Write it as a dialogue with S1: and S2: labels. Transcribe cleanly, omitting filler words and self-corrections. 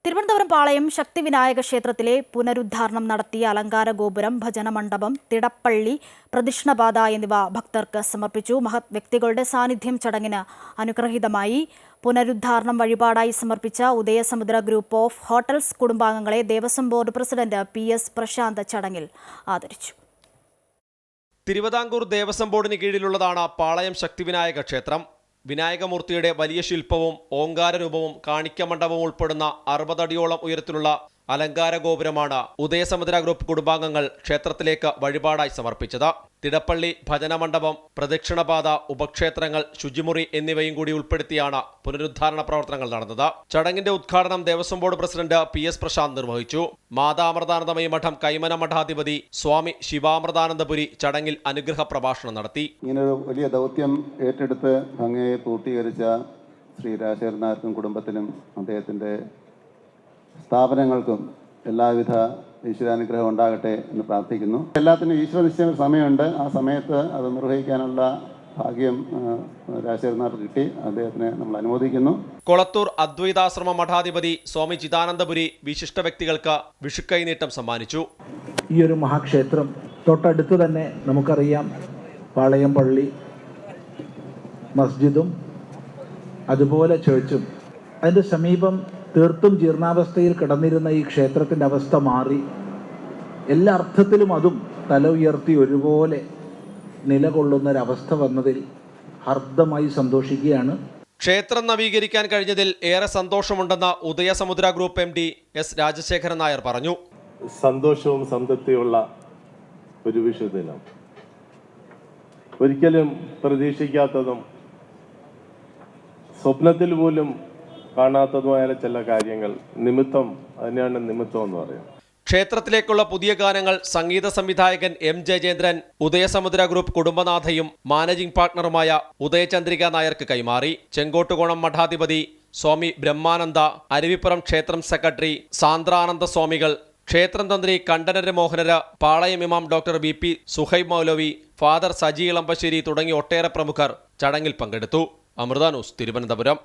S1: തിരുവനന്തപുരം പാളയം ശക്തിവിനായക ക്ഷേത്രത്തിലെ പുനരുദ്ധാരണം നടത്തിയ അലങ്കാര ഗോപുരം, ഭജന മണ്ഡപം, തിടപ്പള്ളി, പ്രദക്ഷിണപാത എന്നിവ ഭക്തർക്ക് സമർപ്പിച്ചു. മഹത് വ്യക്തികളുടെ സാന്നിധ്യം ചടങ്ങിന് അനുഗ്രഹീതമായി. പുനരുദ്ധാരണം വഴിപാടായി സമർപ്പിച്ച ഉദയസമുദ്ര ഗ്രൂപ്പ് ഓഫ് ഹോട്ടൽസ് കുടുംബാംഗങ്ങളെ Devaswom board president PS Prashant ചടങ്ങിൽ ആദരിച്ചു.
S2: തിരുവിതാംകൂർ ദേവസ്വം ബോർഡിന് കീഴിലുള്ളതാണ് പാളയം ശക്തിവിനായക ക്ഷേത്രം. വിനായകമൂർത്തിയുടെ വലിയ ശില്പവും ഓങ്കാര രൂപവും കാണിക്കമണ്ഡപവും ഉൾപ്പെടുന്ന 60 അടിയോളം ഉയരത്തിലുള്ള അലങ്കാര ഗോപുരമാണ് ഉദയസമുദ്ര ഗ്രൂപ്പ് കുടുംബാംഗങ്ങൾ ക്ഷേത്രത്തിലേക്ക് വഴിപാടായി സമർപ്പിച്ചത്. തിടപ്പള്ളി, ഭജന മണ്ഡപം, പ്രദക്ഷിണപാത, ഉപക്ഷേത്രങ്ങൾ, ശുചിമുറി എന്നിവയും കൂടി ഉൾപ്പെടുത്തിയാണ് പുനരുദ്ധാരണ പ്രവർത്തനങ്ങൾ നടന്നത്. ചടങ്ങിന്റെ ഉദ്ഘാടനം Devaswom board president PS Prashant നിർവഹിച്ചു. മാതാമൃതാനന്ദമയി മഠം കൈമന മഠാധിപതി സ്വാമി ശിവാമൃതാനന്ദപുരി ചടങ്ങിൽ അനുഗ്രഹ പ്രഭാഷണം നടത്തി.
S3: ഇങ്ങനൊരു വലിയ ദൗത്യം ഏറ്റെടുത്ത് അങ്ങയെ പൂർത്തീകരിച്ച ശ്രീ രാജശേഖരനാർക്കും കുടുംബത്തിനും അദ്ദേഹത്തിന്റെ സ്ഥാപനങ്ങൾക്കും എല്ലാവിധ ഈശ്വരാനുഗ്രഹം ഉണ്ടാകട്ടെ എന്ന് പ്രാർത്ഥിക്കുന്നു. എല്ലാത്തിനും ഈശ്വര നിശ്ചയ സമയമുണ്ട്. ആ സമയത്ത് അത് നിർവഹിക്കാനുള്ള ഭാഗ്യം രാജശേഖരനാർക്ക് കിട്ടി. അദ്ദേഹത്തിനെ നമ്മൾ അനുമോദിക്കുന്നു.
S2: കൊളത്തൂർ അദ്വൈതാശ്രമ മഠാധിപതി സ്വാമി ചിദാനന്ദപുരി വിശിഷ്ട വ്യക്തികൾക്ക് വിഷുക്കൈനീട്ടം സമ്മാനിച്ചു.
S4: ഈ ഒരു മഹാക്ഷേത്രം തൊട്ടടുത്ത് തന്നെ നമുക്കറിയാം പാളയം പള്ളി, മസ്ജിദും അതുപോലെ ചർച്ചും. അതിൻ്റെ സമീപം തീർത്തും ജീർണാവസ്ഥയിൽ കിടന്നിരുന്ന ഈ ക്ഷേത്രത്തിൻ്റെ അവസ്ഥ മാറി എല്ലാ അർത്ഥത്തിലും അതും തല ഉയർത്തി ഒരുപോലെ നിലകൊള്ളുന്നൊരവസ്ഥ വന്നതിൽ ഹർദ്ദമായി സന്തോഷിക്കുകയാണ്.
S2: ക്ഷേത്രം നവീകരിക്കാൻ കഴിഞ്ഞതിൽ ഏറെ സന്തോഷമുണ്ടെന്ന് Udayasamudra group MD S Rajasekharan Nair പറഞ്ഞു.
S5: സന്തോഷവും സംതൃപ്തിയുള്ള ഒരു വിഷുദിനം, ഒരിക്കലും പ്രതീക്ഷിക്കാത്തതും സ്വപ്നത്തിൽ പോലും കാണാത്തതുമായ ചില കാര്യങ്ങൾ നിമിത്തം, അതിനാണ് നിമിത്തം എന്ന് പറയാം.
S2: ക്ഷേത്രത്തിലേക്കുള്ള പുതിയ ഗാനങ്ങൾ സംഗീത സംവിധായകൻ M ജയചന്ദ്രൻ ഉദയസമുദ്ര ഗ്രൂപ്പ് കുടുംബനാഥയും മാനേജിംഗ് പാർട്ണറുമായ ഉദയചന്ദ്രിക നായർക്ക് കൈമാറി. ചെങ്കോട്ടുകോണം മഠാധിപതി സ്വാമി ബ്രഹ്മാനന്ദ, അരുവിപ്പുറം ക്ഷേത്രം സെക്രട്ടറി സാന്ദ്രാനന്ദ സ്വാമികൾ, ക്ഷേത്രം തന്ത്രി കണ്ഠനര് മോഹനര്, പാളയം ഇമാം ഡോക്ടർ BP സുഹൈബ് മൗലവി, ഫാദർ സജി ഇളമ്പശ്ശേരി തുടങ്ങി ഒട്ടേറെ പ്രമുഖർ ചടങ്ങിൽ പങ്കെടുത്തു. അമൃത ന്യൂസ്, തിരുവനന്തപുരം.